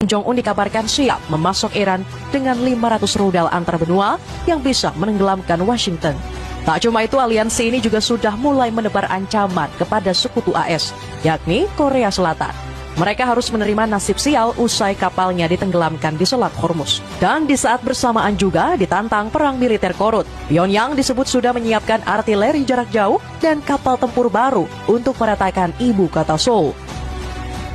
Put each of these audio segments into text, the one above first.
Jong-un dikabarkan siap memasok Iran dengan 500 rudal antar benua yang bisa menenggelamkan Washington. Tak cuma itu, aliansi ini juga sudah mulai menebar ancaman kepada sekutu AS, yakni Korea Selatan. Mereka harus menerima nasib sial usai kapalnya ditenggelamkan di Selat Hormuz. Dan di saat bersamaan juga ditantang perang militer korut. Pyongyang disebut sudah menyiapkan artileri jarak jauh dan kapal tempur baru untuk meratakan ibu kota Seoul.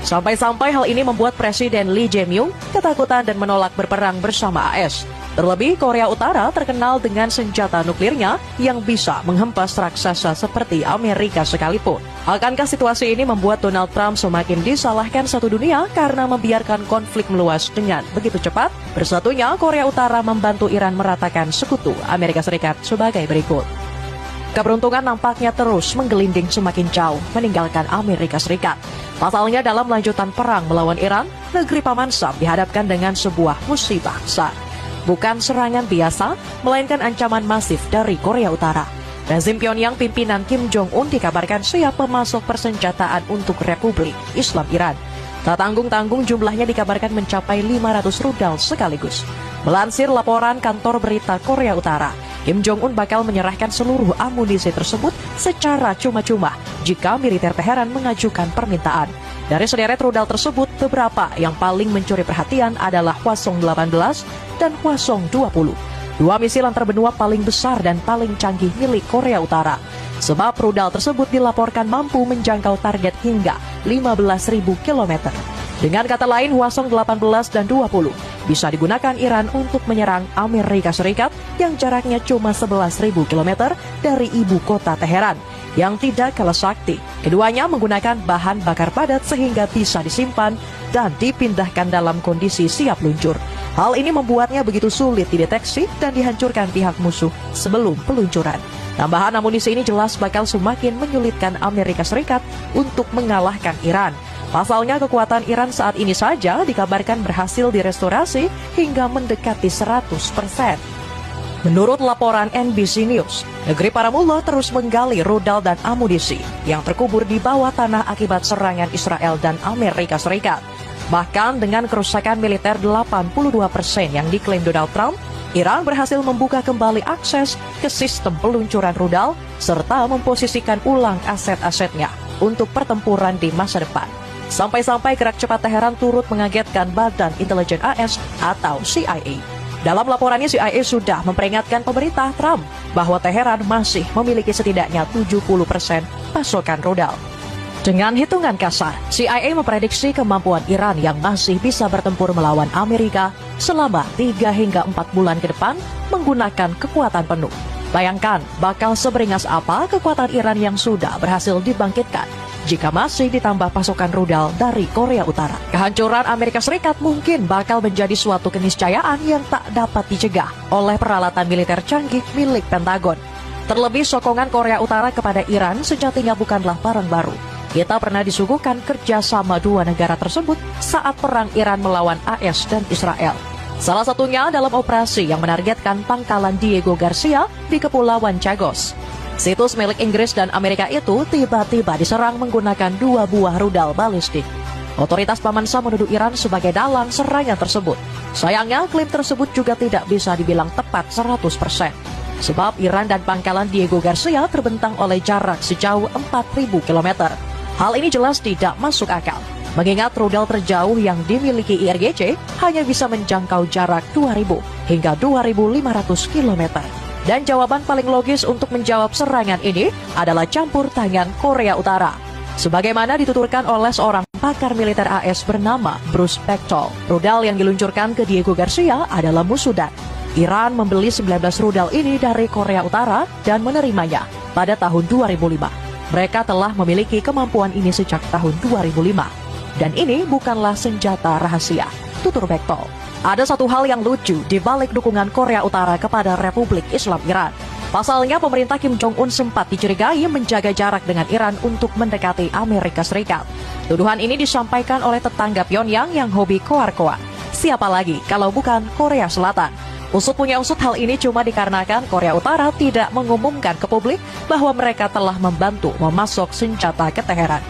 Sampai-sampai hal ini membuat Presiden Lee Jae-myung ketakutan dan menolak berperang bersama AS. Terlebih Korea Utara terkenal dengan senjata nuklirnya yang bisa menghempas raksasa seperti Amerika sekalipun. Akankah situasi ini membuat Donald Trump semakin disalahkan satu dunia karena membiarkan konflik meluas dengan begitu cepat? Bersatunya Korea Utara membantu Iran meratakan sekutu Amerika Serikat sebagai berikut. Keberuntungan nampaknya terus menggelinding semakin jauh meninggalkan Amerika Serikat. Pasalnya dalam lanjutan perang melawan Iran, negeri Paman Sam dihadapkan dengan sebuah musibah besar. Bukan serangan biasa, melainkan ancaman masif dari Korea Utara. Rezim Pyongyang pimpinan Kim Jong-un dikabarkan siap memasok persenjataan untuk Republik Islam Iran. Tak tanggung-tanggung jumlahnya dikabarkan mencapai 500 rudal sekaligus. Melansir laporan kantor berita Korea Utara, Kim Jong-un bakal menyerahkan seluruh amunisi tersebut secara cuma-cuma jika militer Teheran mengajukan permintaan. Dari sederet rudal tersebut, beberapa yang paling mencuri perhatian adalah Hwasong-18 dan Hwasong-20. Dua misil antar benua paling besar dan paling canggih milik Korea Utara. Sebab rudal tersebut dilaporkan mampu menjangkau target hingga 15.000 km. Dengan kata lain, Hwasong-18 dan 20 bisa digunakan Iran untuk menyerang Amerika Serikat yang jaraknya cuma 11.000 km dari ibu kota Teheran, yang tidak kalah sakti. Keduanya menggunakan bahan bakar padat sehingga bisa disimpan dan dipindahkan dalam kondisi siap luncur. Hal ini membuatnya begitu sulit dideteksi dan dihancurkan pihak musuh sebelum peluncuran. Tambahan amunisi ini jelas bakal semakin menyulitkan Amerika Serikat untuk mengalahkan Iran. Pasalnya kekuatan Iran saat ini saja dikabarkan berhasil direstorasi hingga mendekati 100%. Menurut laporan NBC News, negeri para mullah terus menggali rudal dan amunisi yang terkubur di bawah tanah akibat serangan Israel dan Amerika Serikat. Bahkan dengan kerusakan militer 82% yang diklaim Donald Trump, Iran berhasil membuka kembali akses ke sistem peluncuran rudal serta memposisikan ulang aset-asetnya untuk pertempuran di masa depan. Sampai-sampai gerak cepat Teheran turut mengagetkan Badan Intelijen AS atau CIA. Dalam laporannya, CIA sudah memperingatkan pemerintah Trump bahwa Teheran masih memiliki setidaknya 70% pasokan rudal. Dengan hitungan kasar, CIA memprediksi kemampuan Iran yang masih bisa bertempur melawan Amerika selama 3 hingga 4 bulan ke depan menggunakan kekuatan penuh. Bayangkan, bakal seberingas apa kekuatan Iran yang sudah berhasil dibangkitkan jika masih ditambah pasokan rudal dari Korea Utara. Kehancuran Amerika Serikat mungkin bakal menjadi suatu keniscayaan yang tak dapat dicegah oleh peralatan militer canggih milik Pentagon. Terlebih sokongan Korea Utara kepada Iran sejatinya bukanlah barang baru. Kita pernah disuguhkan kerjasama dua negara tersebut saat perang Iran melawan AS dan Israel. Salah satunya dalam operasi yang menargetkan pangkalan Diego Garcia di Kepulauan Chagos. Situs milik Inggris dan Amerika itu tiba-tiba diserang menggunakan 2 buah rudal balistik. Otoritas Paman Sam menuduh Iran sebagai dalang serangan tersebut. Sayangnya, klaim tersebut juga tidak bisa dibilang tepat 100%. Sebab Iran dan pangkalan Diego Garcia terbentang oleh jarak sejauh 4.000 km. Hal ini jelas tidak masuk akal, mengingat rudal terjauh yang dimiliki IRGC hanya bisa menjangkau jarak 2.000 hingga 2.500 km. Dan jawaban paling logis untuk menjawab serangan ini adalah campur tangan Korea Utara. Sebagaimana dituturkan oleh seorang pakar militer AS bernama Bruce Bechtold, rudal yang diluncurkan ke Diego Garcia adalah Musudan. Iran membeli 19 rudal ini dari Korea Utara dan menerimanya pada tahun 2005. Mereka telah memiliki kemampuan ini sejak tahun 2005. Dan ini bukanlah senjata rahasia, tutur Bechtold. Ada satu hal yang lucu di balik dukungan Korea Utara kepada Republik Islam Iran. Pasalnya, pemerintah Kim Jong-un sempat dicurigai menjaga jarak dengan Iran untuk mendekati Amerika Serikat. Tuduhan ini disampaikan oleh tetangga Pyongyang yang hobi koar-koar. Siapa lagi kalau bukan Korea Selatan? Usut punya usut, hal ini cuma dikarenakan Korea Utara tidak mengumumkan ke publik bahwa mereka telah membantu memasok senjata ke Teheran.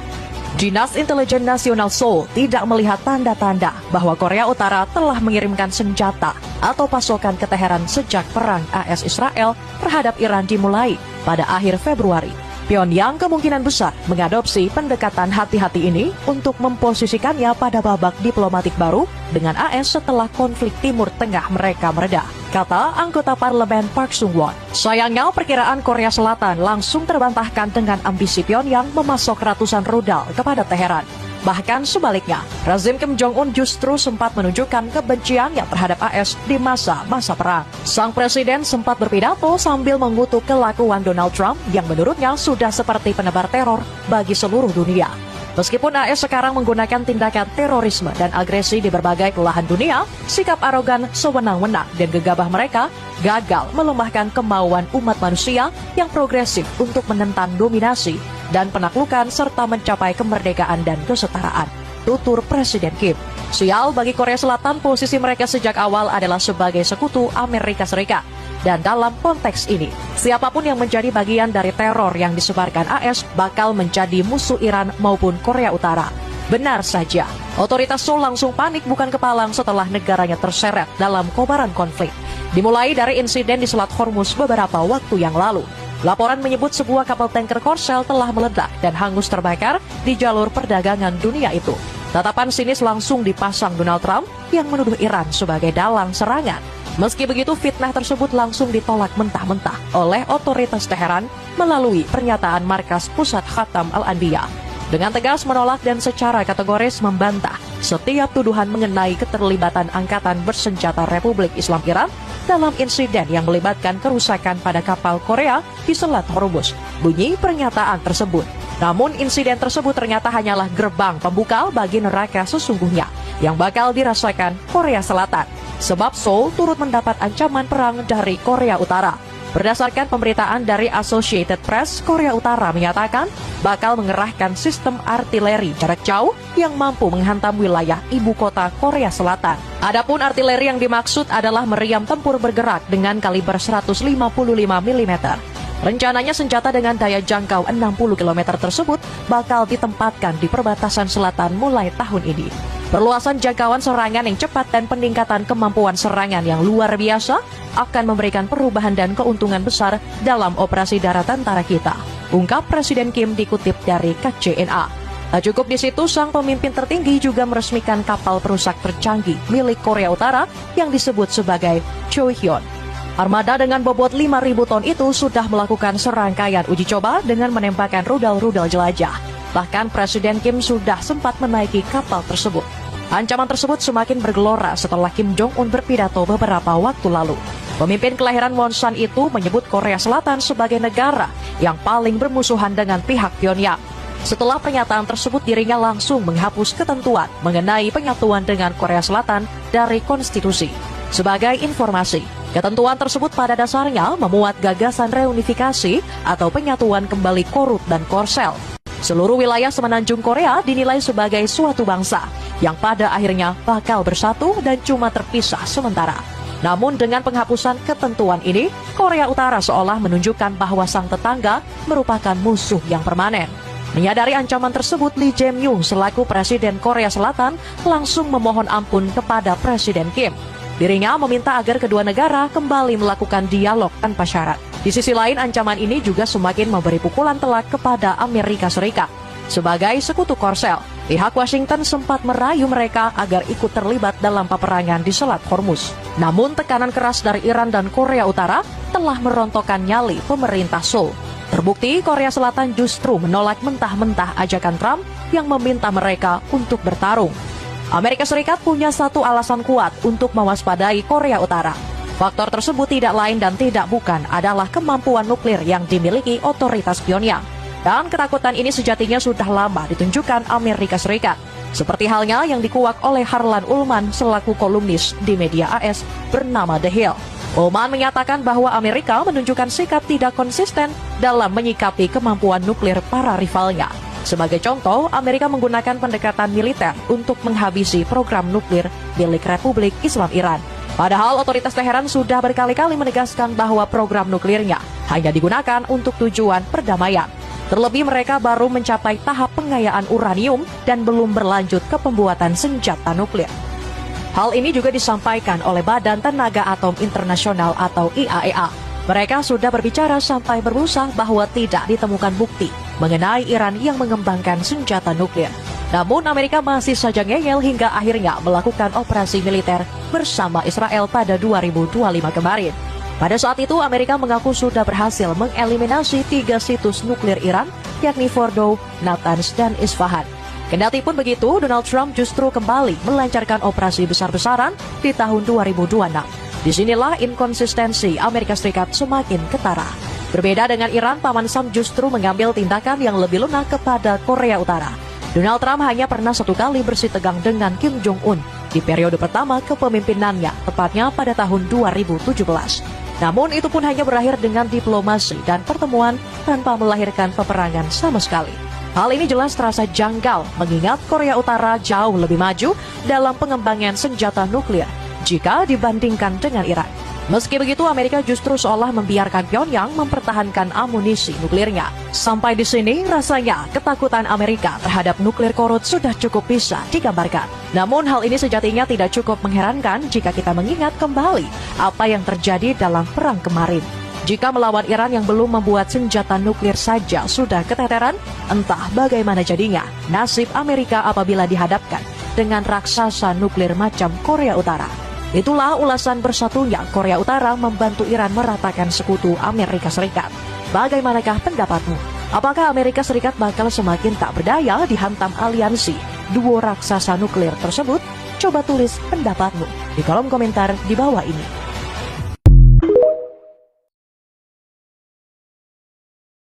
Dinas Intelijen Nasional Seoul tidak melihat tanda-tanda bahwa Korea Utara telah mengirimkan senjata atau pasokan ke Teheran sejak perang AS-Israel terhadap Iran dimulai pada akhir Februari. Pyongyang kemungkinan besar mengadopsi pendekatan hati-hati ini untuk memposisikannya pada babak diplomatik baru dengan AS setelah konflik Timur Tengah mereka mereda, kata anggota parlemen Park Sung-won. Sayangnya perkiraan Korea Selatan langsung terbantahkan dengan ambisi Pyongyang memasok ratusan rudal kepada Teheran. Bahkan sebaliknya, rezim Kim Jong-un justru sempat menunjukkan kebenciannya terhadap AS di masa-masa perang. Sang presiden sempat berpidato sambil mengutuk kelakuan Donald Trump yang menurutnya sudah seperti penebar teror bagi seluruh dunia. Meskipun AS sekarang menggunakan tindakan terorisme dan agresi di berbagai belahan dunia, sikap arogan, sewenang-wenang, dan gegabah mereka gagal melemahkan kemauan umat manusia yang progresif untuk menentang dominasi dan penaklukan serta mencapai kemerdekaan dan kesetaraan, tutur Presiden Kim. Sial bagi Korea Selatan, posisi mereka sejak awal adalah sebagai sekutu Amerika Serikat. Dan dalam konteks ini, siapapun yang menjadi bagian dari teror yang disebarkan AS bakal menjadi musuh Iran maupun Korea Utara. Benar saja, otoritas Seoul langsung panik bukan kepalang setelah negaranya terseret dalam kobaran konflik. Dimulai dari insiden di Selat Hormuz beberapa waktu yang lalu. Laporan menyebut sebuah kapal tanker Korsel telah meledak dan hangus terbakar di jalur perdagangan dunia itu. Tatapan sinis langsung dipasang Donald Trump yang menuduh Iran sebagai dalang serangan. Meski begitu, fitnah tersebut langsung ditolak mentah-mentah oleh otoritas Teheran melalui pernyataan Markas Pusat Khatam Al-Anbiya. Dengan tegas menolak dan secara kategoris membantah setiap tuduhan mengenai keterlibatan Angkatan Bersenjata Republik Islam Iran dalam insiden yang melibatkan kerusakan pada kapal Korea di Selat Hormuz, bunyi pernyataan tersebut. Namun insiden tersebut ternyata hanyalah gerbang pembuka bagi neraka sesungguhnya yang bakal dirasakan Korea Selatan, sebab Seoul turut mendapat ancaman perang dari Korea Utara. Berdasarkan pemberitaan dari Associated Press, Korea Utara menyatakan bakal mengerahkan sistem artileri jarak jauh yang mampu menghantam wilayah ibu kota Korea Selatan. Adapun artileri yang dimaksud adalah meriam tempur bergerak dengan kaliber 155 mm. Rencananya senjata dengan daya jangkau 60 km tersebut bakal ditempatkan di perbatasan selatan mulai tahun ini. Perluasan jangkauan serangan yang cepat dan peningkatan kemampuan serangan yang luar biasa akan memberikan perubahan dan keuntungan besar dalam operasi darat tentara kita, ungkap Presiden Kim dikutip dari KCNA. Tak cukup di situ, sang pemimpin tertinggi juga meresmikan kapal perusak tercanggih milik Korea Utara yang disebut sebagai Choehyun. Armada dengan bobot 5.000 ton itu sudah melakukan serangkaian uji coba dengan menembakkan rudal-rudal jelajah. Bahkan Presiden Kim sudah sempat menaiki kapal tersebut. Ancaman tersebut semakin bergelora setelah Kim Jong-un berpidato beberapa waktu lalu. Pemimpin kelahiran Wonsan itu menyebut Korea Selatan sebagai negara yang paling bermusuhan dengan pihak Pyongyang. Setelah pernyataan tersebut, dirinya langsung menghapus ketentuan mengenai penyatuan dengan Korea Selatan dari konstitusi. Sebagai informasi, ketentuan tersebut pada dasarnya memuat gagasan reunifikasi atau penyatuan kembali Korut dan Korsel. Seluruh wilayah semenanjung Korea dinilai sebagai suatu bangsa yang pada akhirnya bakal bersatu dan cuma terpisah sementara. Namun dengan penghapusan ketentuan ini, Korea Utara seolah menunjukkan bahwa sang tetangga merupakan musuh yang permanen. Menyadari ancaman tersebut, Lee Jae-myung selaku Presiden Korea Selatan langsung memohon ampun kepada Presiden Kim. Dirinya meminta agar kedua negara kembali melakukan dialog tanpa syarat. Di sisi lain, ancaman ini juga semakin memberi pukulan telak kepada Amerika Serikat. Sebagai sekutu Korsel, pihak Washington sempat merayu mereka agar ikut terlibat dalam peperangan di Selat Hormuz. Namun tekanan keras dari Iran dan Korea Utara telah merontokkan nyali pemerintah Seoul. Terbukti Korea Selatan justru menolak mentah-mentah ajakan Trump yang meminta mereka untuk bertarung. Amerika Serikat punya satu alasan kuat untuk mewaspadai Korea Utara. Faktor tersebut tidak lain dan tidak bukan adalah kemampuan nuklir yang dimiliki otoritas Pyongyang. Dan ketakutan ini sejatinya sudah lama ditunjukkan Amerika Serikat. Seperti halnya yang dikuak oleh Harlan Ullman selaku kolumnis di media AS bernama The Hill. Ullman menyatakan bahwa Amerika menunjukkan sikap tidak konsisten dalam menyikapi kemampuan nuklir para rivalnya. Sebagai contoh, Amerika menggunakan pendekatan militer untuk menghabisi program nuklir milik Republik Islam Iran. Padahal otoritas Teheran sudah berkali-kali menegaskan bahwa program nuklirnya hanya digunakan untuk tujuan perdamaian. Terlebih mereka baru mencapai tahap pengayaan uranium dan belum berlanjut ke pembuatan senjata nuklir. Hal ini juga disampaikan oleh Badan Tenaga Atom Internasional atau IAEA. Mereka sudah berbicara sampai berbusa bahwa tidak ditemukan bukti mengenai Iran yang mengembangkan senjata nuklir. Namun Amerika masih saja ngeyel hingga akhirnya melakukan operasi militer bersama Israel pada 2025 kemarin. Pada saat itu, Amerika mengaku sudah berhasil mengeliminasi 3 situs nuklir Iran, yakni Fordow, Natanz, dan Isfahan. Kendati pun begitu, Donald Trump justru kembali melancarkan operasi besar-besaran di tahun 2026. Disinilah inkonsistensi Amerika Serikat semakin ketara. Berbeda dengan Iran, Paman Sam justru mengambil tindakan yang lebih lunak kepada Korea Utara. Donald Trump hanya pernah 1 kali bersih tegang dengan Kim Jong-un di periode pertama kepemimpinannya, tepatnya pada tahun 2017. Namun itu pun hanya berakhir dengan diplomasi dan pertemuan tanpa melahirkan peperangan sama sekali. Hal ini jelas terasa janggal mengingat Korea Utara jauh lebih maju dalam pengembangan senjata nuklir jika dibandingkan dengan Iran. Meski begitu, Amerika justru seolah membiarkan Pyongyang mempertahankan amunisi nuklirnya. Sampai di sini, rasanya ketakutan Amerika terhadap nuklir korut sudah cukup bisa digambarkan. Namun hal ini sejatinya tidak cukup mengherankan jika kita mengingat kembali apa yang terjadi dalam perang kemarin. Jika melawan Iran yang belum membuat senjata nuklir saja sudah keteteran, entah bagaimana jadinya nasib Amerika apabila dihadapkan dengan raksasa nuklir macam Korea Utara. Itulah ulasan bersatunya Korea Utara membantu Iran meratakan sekutu Amerika Serikat. Bagaimanakah pendapatmu? Apakah Amerika Serikat bakal semakin tak berdaya dihantam aliansi duo raksasa nuklir tersebut? Coba tulis pendapatmu di kolom komentar di bawah ini.